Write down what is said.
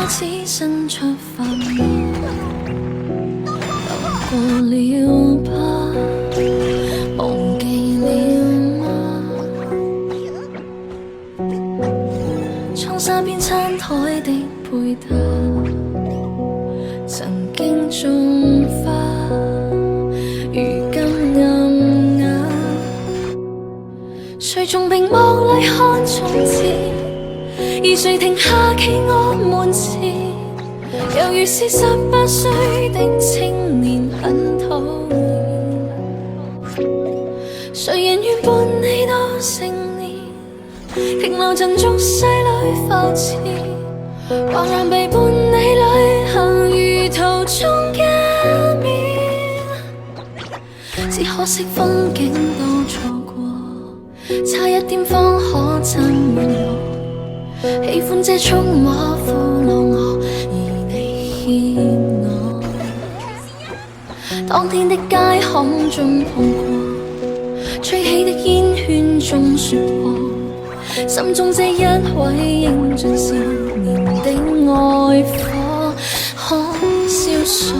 開始伸出髮毛，流過了吧，忘記了嗎？窗紗邊餐台的配搭，曾經種花，如今暗啞。誰從屏幕裏看從前？而誰停下企我門前？猶如是18歲的青年，很討厭。誰人願伴你到成年，停留塵俗世裏浮潛，橫然被伴你旅行，如途中加冕。只可惜風景都錯過，差一點方可親吻我。喜歡這觸摸俘虜我，而你欠我。當天的街巷中碰過，吹起的煙圈中說過，心中這一位英俊少年的愛火，可消碎。